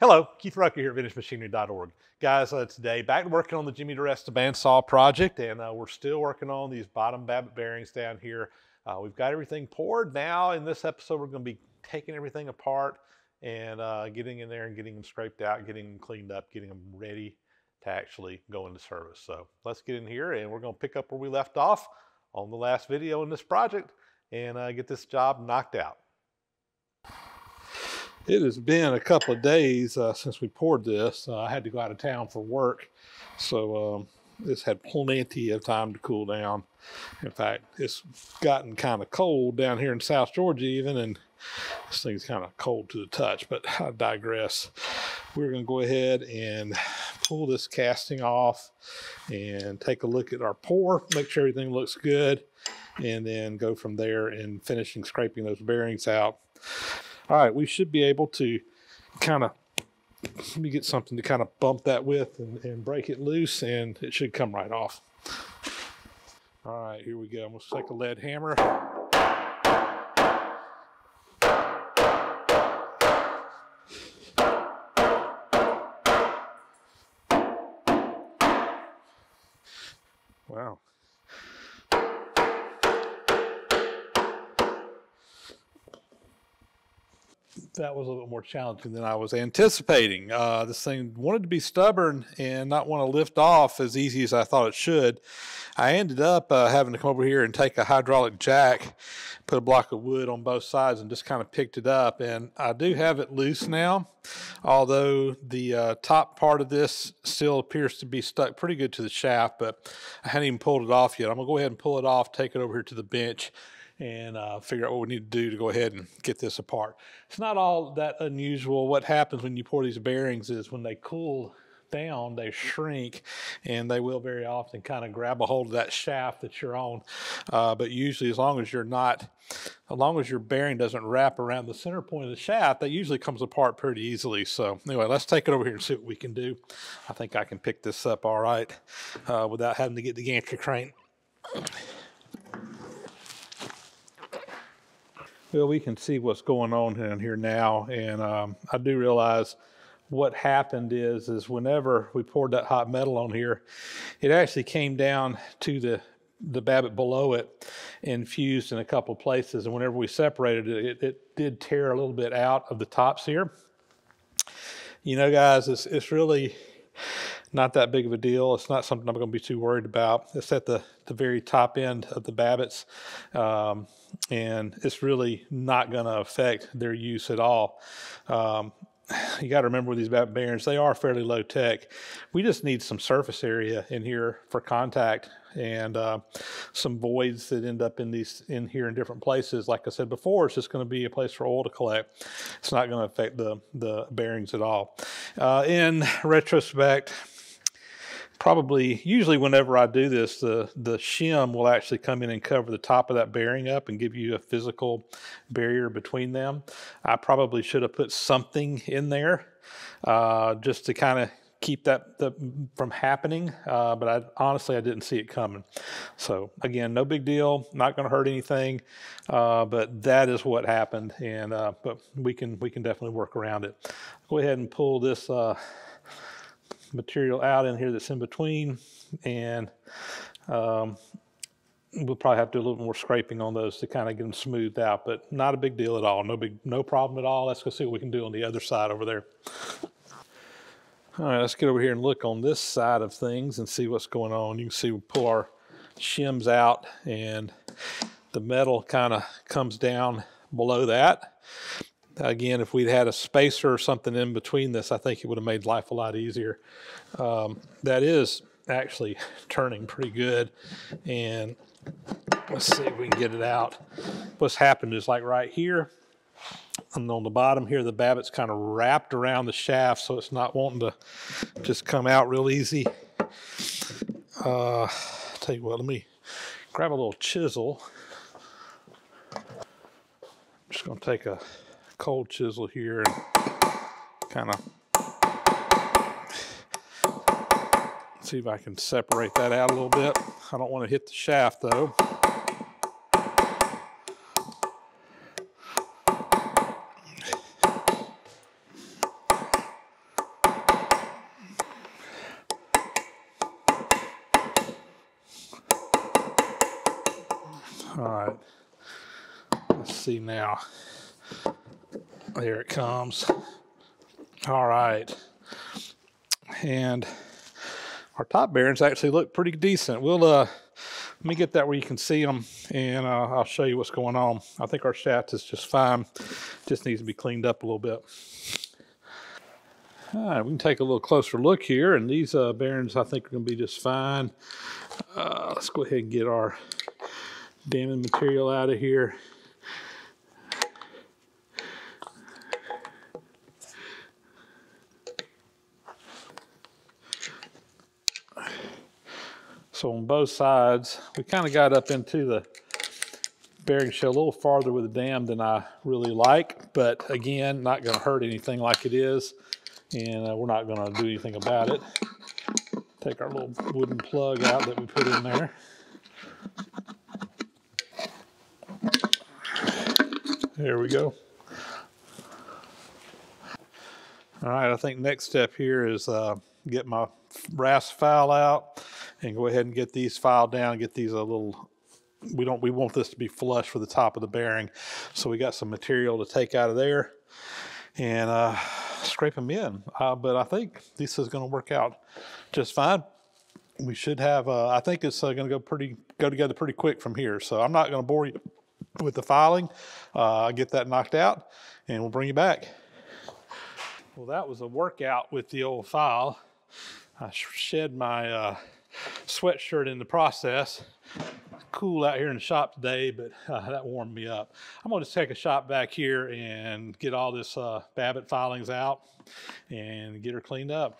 Hello, Keith Rucker here at VintageMachinery.org. Guys, today back working on the Diresta Bandsaw project, and we're still working on these bottom Babbitt bearings down here. We've got everything poured now. In this episode, we're going to be taking everything apart and getting in there and getting them scraped out, getting them cleaned up, getting them ready to actually go into service. So let's get in here and we're going to pick up where we left off on the last video in this project and get this job knocked out. It has been a couple of days since we poured this. I had to go out of town for work, so this had plenty of time to cool down. In fact, it's gotten kind of cold down here in South Georgia even, and this thing's kind of cold to the touch, but I digress. We're going to go ahead and pull this casting off and take a look at our pour, make sure everything looks good, and then go from there and finishing scraping those bearings out. All right, we should be able to kind of, let me get something to kind of bump that with and break it loose, and it should come right off. All right, here we go. I'm going to take a lead hammer. Wow. That was a little more challenging than I was anticipating. This thing wanted to be stubborn and not want to lift off as easy as I thought it should. I ended up having to come over here and take a hydraulic jack, put a block of wood on both sides and just kind of picked it up. And I do have it loose now, although the top part of this still appears to be stuck pretty good to the shaft, but I hadn't even pulled it off yet. I'm gonna go ahead and pull it off, take it over here to the bench, and figure out what we need to do to go ahead and get this apart. It's not all that unusual. What happens when you pour these bearings is when they cool down, they shrink, and they will very often kind of grab a hold of that shaft that you're on. But usually, as long as your bearing doesn't wrap around the center point of the shaft, that usually comes apart pretty easily. So anyway, let's take it over here and see what we can do. I think I can pick this up all right without having to get the gantry crane. Well, we can see what's going on in here now, and I do realize what happened is whenever we poured that hot metal on here, it actually came down to the Babbitt below it and fused in a couple places, and whenever we separated it, it did tear a little bit out of the tops here. You know, guys, it's really not that big of a deal. It's not something I'm going to be too worried about. It's at the very top end of the Babbitts, and it's really not going to affect their use at all. You got to remember with these Babbitt bearings, they are fairly low tech. We just need some surface area in here for contact and some voids that end up in here in different places. Like I said before, it's just going to be a place for oil to collect. It's not going to affect the bearings at all. In retrospect, usually whenever I do this, the shim will actually come in and cover the top of that bearing up and give you a physical barrier between them. I probably should have put something in there just to kind of keep that from happening, but honestly I didn't see it coming. So again, no big deal, not going to hurt anything, but that is what happened, and but we can definitely work around it. Go ahead and pull this material out in here that's in between, and we'll probably have to do a little more scraping on those to kind of get them smoothed out, but not a big deal at all. No problem at all. Let's go see what we can do on the other side over there. All right, let's get over here and look on this side of things and see what's going on. You can see we pull our shims out and the metal kind of comes down below that. Again, if we'd had a spacer or something in between this, I think it would have made life a lot easier. That is actually turning pretty good, and let's see if we can get it out. What's happened is, like right here, and on the bottom here, the Babbitt's kind of wrapped around the shaft, so it's not wanting to just come out real easy. Tell you what, let me grab a little chisel. I'm just going to take a cold chisel here and kind of see if I can separate that out a little bit. I don't want to hit the shaft though. All right, let's see now. There it comes. All right, and our top bearings actually look pretty decent. We'll let me get that where you can see them, and I'll show you what's going on. I think our shaft is just fine. Just needs to be cleaned up a little bit. All right, we can take a little closer look here, and these bearings I think are going to be just fine. Let's go ahead and get our damming material out of here. So on both sides, we kind of got up into the bearing shell a little farther with the dam than I really like, but again, not going to hurt anything like it is, and we're not going to do anything about it. Take our little wooden plug out that we put in there. There we go. All right, I think next step here is get my brass file out and go ahead and get these filed down, get these a little, we want this to be flush for the top of the bearing. So we got some material to take out of there and scrape them in. But I think this is going to work out just fine. We should have, I think it's going to go together pretty quick from here. So I'm not going to bore you with the filing. I'll get that knocked out and we'll bring you back. Well, that was a workout with the old file. I shed my sweatshirt in the process. Cool out here in the shop today, but that warmed me up. I'm going to just take a shot back here and get all this Babbitt filings out and get her cleaned up.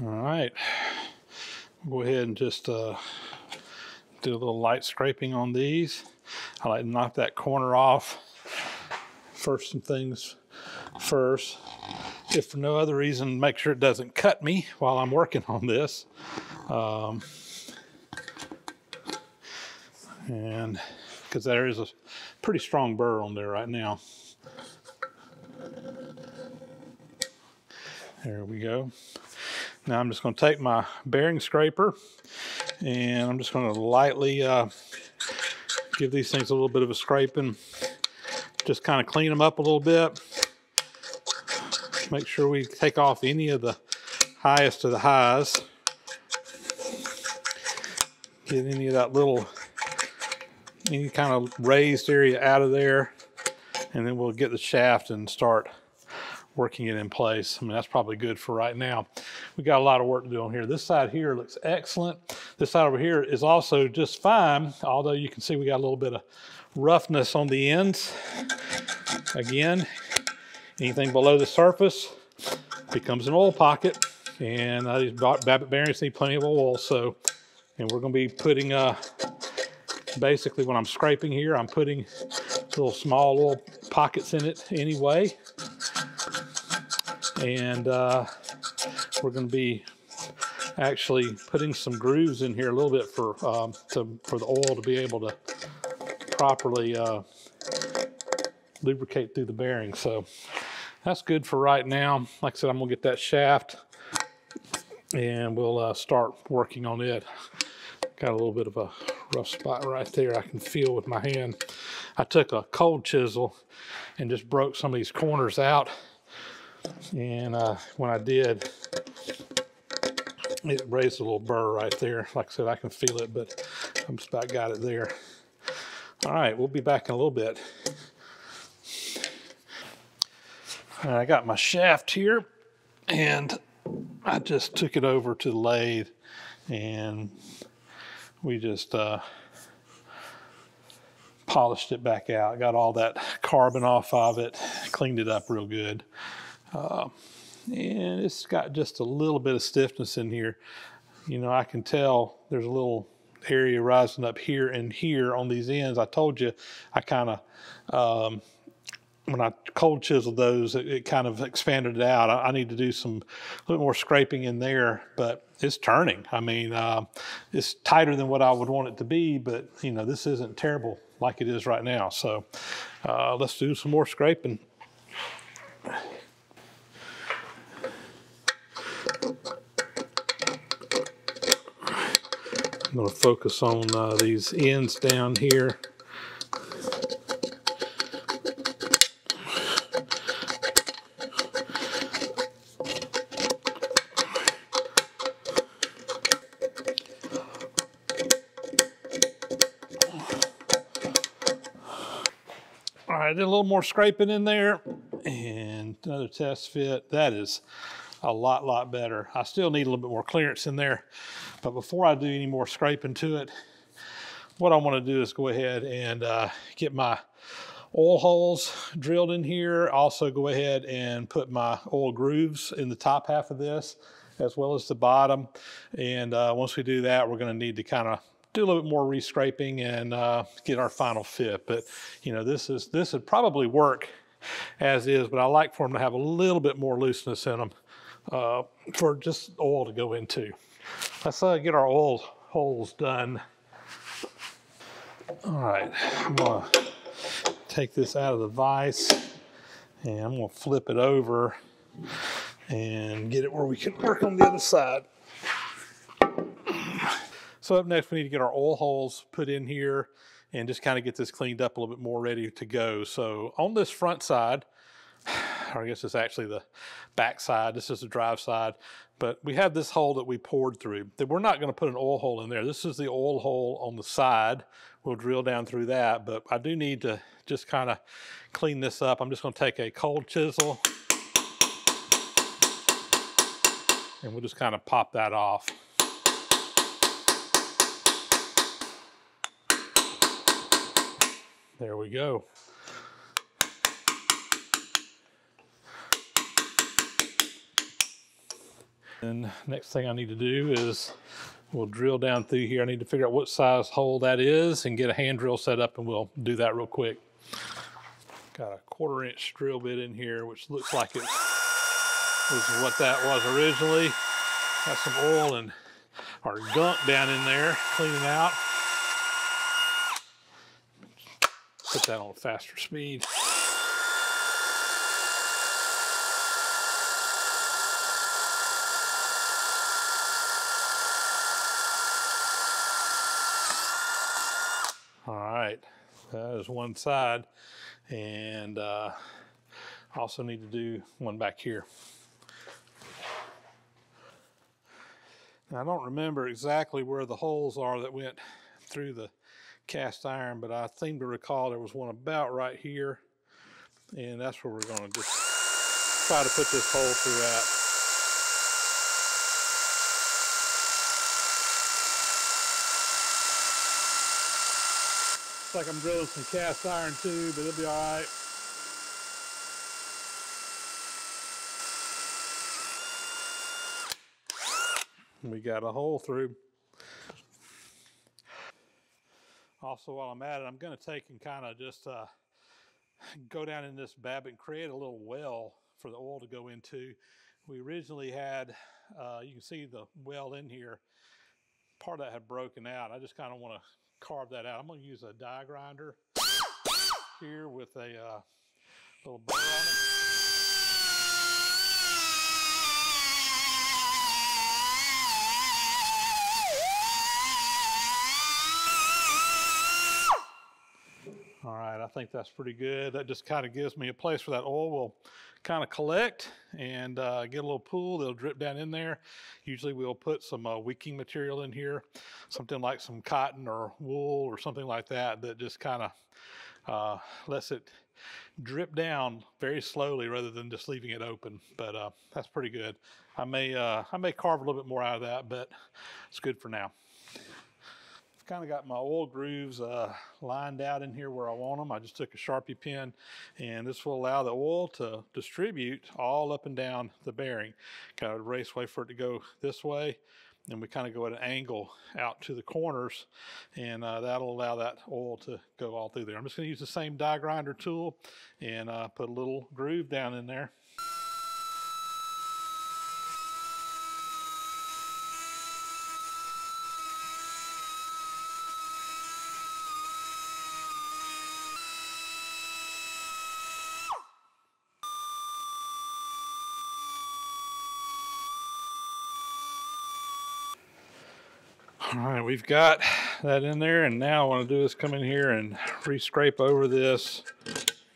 All right, go ahead and just do a little light scraping on these. I like to knock that corner off first, some things first. If for no other reason, make sure it doesn't cut me while I'm working on this. And because there is a pretty strong burr on there right now. There we go. Now I'm just going to take my bearing scraper and I'm just going to lightly give these things a little bit of a scraping. Just kind of clean them up a little bit. Make sure we take off any of the highest of the highs. Get any of that any kind of raised area out of there. And then we'll get the shaft and start working it in place. I mean, that's probably good for right now. We got a lot of work to do on here. This side here looks excellent. This side over here is also just fine, although you can see we got a little bit of roughness on the ends. Again, anything below the surface becomes an oil pocket, and these Babbitt bearings need plenty of oil. So, and we're going to be putting, basically when I'm scraping here, I'm putting little small oil pockets in it anyway. And we're going to be actually putting some grooves in here a little bit for the oil to be able to properly lubricate through the bearing. So that's good for right now. Like I said, I'm going to get that shaft and we'll start working on it. Got a little bit of a rough spot right there I can feel with my hand. I took a cold chisel and just broke some of these corners out. And when I did, it raised a little burr right there. Like I said, I can feel it, but I'm just about got it there. All right, we'll be back in a little bit. All right, I got my shaft here, and I just took it over to the lathe, and we just polished it back out. Got all that carbon off of it, cleaned it up real good. And it's got just a little bit of stiffness in here. You know, I can tell there's a little area rising up here and here on these ends. I told you I kind of when I cold chiseled those, it kind of expanded it out. I need to do a little more scraping in there, but it's turning. I mean, it's tighter than what I would want it to be, but you know, this isn't terrible like it is right now. So let's do some more scraping. I'm going to focus on these ends down here. All right, did a little more scraping in there, and another test fit. That is a lot better. I still need a little bit more clearance in there, but before I do any more scraping to it, what I want to do is go ahead and get my oil holes drilled in here. Also go ahead and put my oil grooves in the top half of this, as well as the bottom. And once we do that, we're going to need to kind of do a little bit more re-scraping and get our final fit. But you know, this would probably work as is, but I like for them to have a little bit more looseness in them for just oil to go into. Let's get our oil holes done. All right, I'm gonna take this out of the vise and I'm gonna flip it over and get it where we can work on the other side. So up next, we need to get our oil holes put in here and just kind of get this cleaned up a little bit more, ready to go. So on this front side, or I guess it's actually the back side, this is the drive side, but we have this hole that we poured through. We're not going to put an oil hole in there. This is the oil hole on the side. We'll drill down through that, but I do need to just kind of clean this up. I'm just going to take a cold chisel and we'll just kind of pop that off. There we go. And next thing I need to do is we'll drill down through here. I need to figure out what size hole that is and get a hand drill set up, and we'll do that real quick. Got a 1/4 inch drill bit in here, which looks like it was what that was originally. Got some oil and our gunk down in there, cleaning out. Put that on faster speed. All right, that is one side, and also need to do one back here. Now, I don't remember exactly where the holes are that went through the cast iron, but I seem to recall there was one about right here, and that's where we're going to just try to put this hole through at. Looks like I'm drilling some cast iron too, but it'll be all right. We got a hole through. Also, while I'm at it, I'm going to take and kind of just go down in this Babbitt and create a little well for the oil to go into. We originally had, you can see the well in here, part of that had broken out. I just kind of want to carve that out. I'm going to use a die grinder here with a little burr on it. All right, I think that's pretty good. That just kind of gives me a place where that oil will kind of collect and get a little pool. They'll drip down in there. Usually we'll put some wicking material in here, something like some cotton or wool or something like that, that just kind of lets it drip down very slowly rather than just leaving it open. But that's pretty good. I may carve a little bit more out of that, but it's good for now. Kind of got my oil grooves lined out in here where I want them. I just took a Sharpie pen, and this will allow the oil to distribute all up and down the bearing. Kind of race way for it to go this way, and we kind of go at an angle out to the corners, and that'll allow that oil to go all through there. I'm just going to use the same die grinder tool and put a little groove down in there. All right, we've got that in there, and now what I want to do is come in here and re-scrape over this,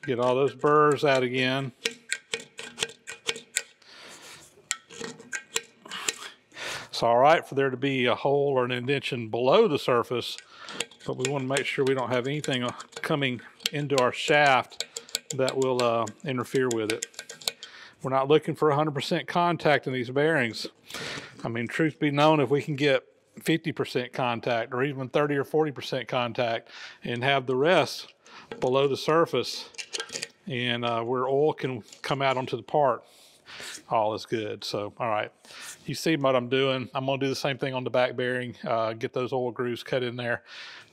get all those burrs out again. It's all right for there to be a hole or an indentation below the surface, but we want to make sure we don't have anything coming into our shaft that will interfere with it. We're not looking for 100% contact in these bearings. I mean, truth be known, if we can get 50% contact or even 30 or 40% contact and have the rest below the surface and where oil can come out onto the part, all is good. So, all right, you see what I'm doing. I'm going to do the same thing on the back bearing, get those oil grooves cut in there,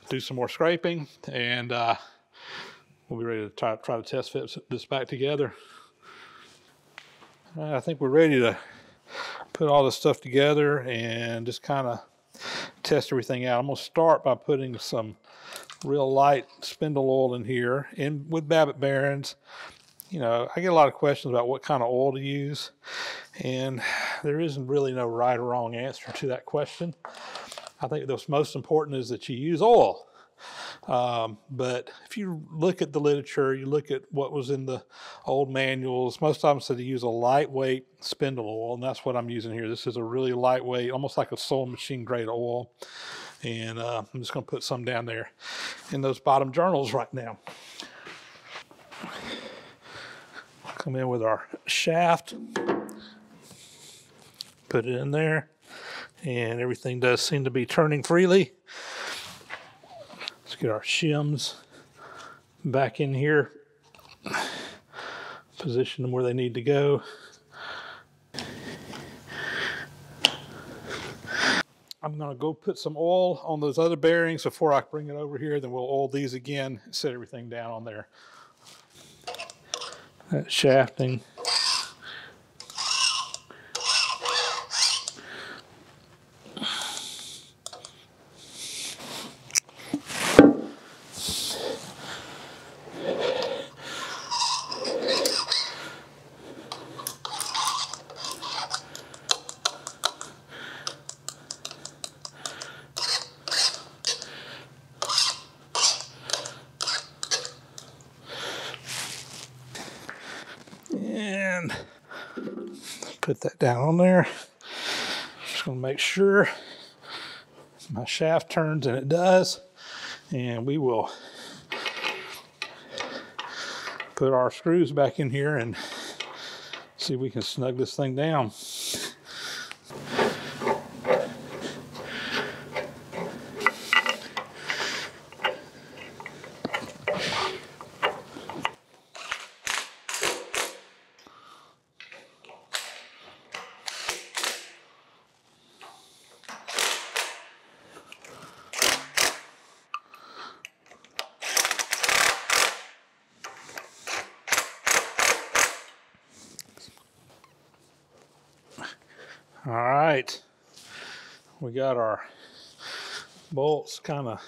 do some more scraping, and we'll be ready to try to test fit this back together. I think we're ready to put all this stuff together and just kind of test everything out. I'm going to start by putting some real light spindle oil in here. And with Babbitt bearings, you know, I get a lot of questions about what kind of oil to use, and there isn't really no right or wrong answer to that question. I think what's most important is that you use oil. But if you look at the literature, you look at what was in the old manuals, most of them said to use a lightweight spindle oil, and that's what I'm using here. This is a really lightweight, almost like a sewing machine grade oil. And I'm just going to put some down there in those bottom journals right now. Come in with our shaft, put it in there, and everything does seem to be turning freely. Let's get our shims back in here, position them where they need to go. I'm going to go put some oil on those other bearings before I bring it over here. Then we'll oil these again, set everything down on there. That shafting. And put that down on there. Just going to make sure my shaft turns, and it does. And we will put our screws back in here and see if we can snug this thing down. All right, we got our bolts kind of,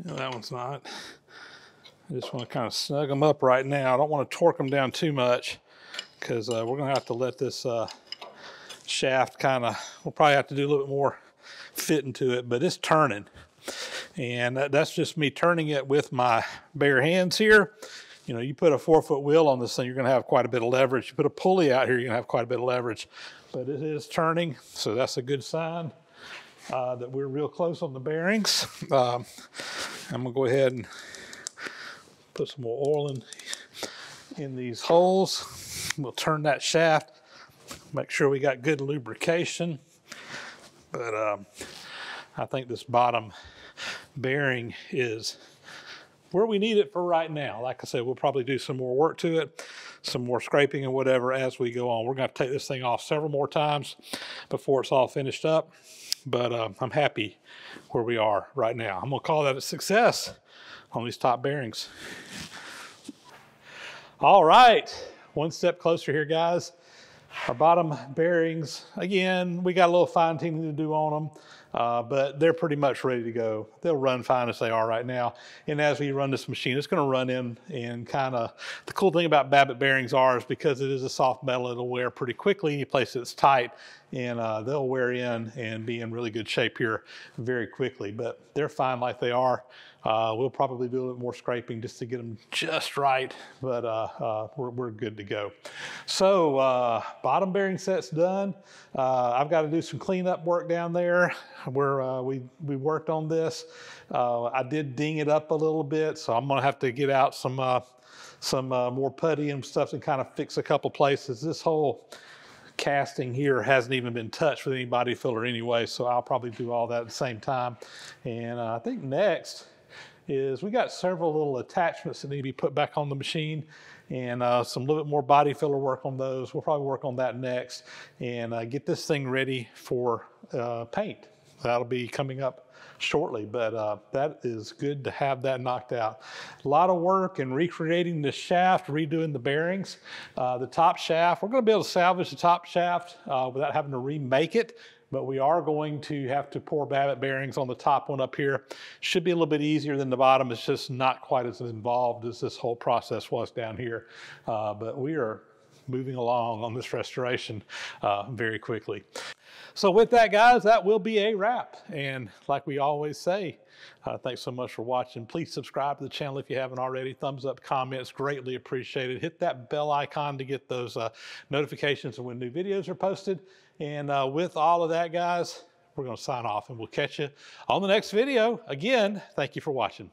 that one's not. I just want to kind of snug them up right now. I don't want to torque them down too much because we're going to have to let this shaft kind of, we'll probably have to do a little bit more fitting to it, but it's turning. And that's just me turning it with my bare hands here. You know, you put a 4-foot wheel on this thing, you're going to have quite a bit of leverage. You put a pulley out here, you're going to have quite a bit of leverage. But it is turning, so that's a good sign that we're real close on the bearings. I'm going to go ahead and put some more oil in these holes. We'll turn that shaft, make sure we got good lubrication. But I think this bottom bearing is where we need it for right now. Like I said, we'll probably do some more work to it, some more scraping and whatever as we go on. We're going to take this thing off several more times before it's all finished up, but I'm happy where we are right now. I'm going to call that a success on these top bearings. All right, one step closer here, guys. Our bottom bearings, again, we got a little fine tuning to do on them, but they're pretty much ready to go. They'll run fine as they are right now. And as we run this machine, it's going to run in and kind of, the cool thing about Babbitt bearings is because it is a soft metal, it'll wear pretty quickly. Any place that's tight, and they'll wear in and be in really good shape here very quickly, but they're fine like they are. We'll probably do a little more scraping just to get them just right, but we're good to go. So bottom bearing set's done. I've got to do some cleanup work down there where we worked on this. I did ding it up a little bit, so I'm gonna have to get out some more putty and stuff and kind of fix a couple places. This whole casting here hasn't even been touched with any body filler anyway, so I'll probably do all that at the same time. And I think next is we got several little attachments that need to be put back on the machine, and some little bit more body filler work on those. We'll probably work on that next and get this thing ready for paint. That'll be coming up shortly, but that is good to have that knocked out. A lot of work in recreating the shaft, redoing the bearings. The top shaft, we're going to be able to salvage the top shaft without having to remake it, but we are going to have to pour Babbitt bearings on the top one up here. Should be a little bit easier than the bottom. It's just not quite as involved as this whole process was down here, but we are moving along on this restoration very quickly. So with that, guys, that will be a wrap. And like we always say, thanks so much for watching. Please subscribe to the channel if you haven't already. Thumbs up, comments, greatly appreciated. Hit that bell icon to get those notifications of when new videos are posted. And with all of that, guys, we're going to sign off, and we'll catch you on the next video. Again, thank you for watching.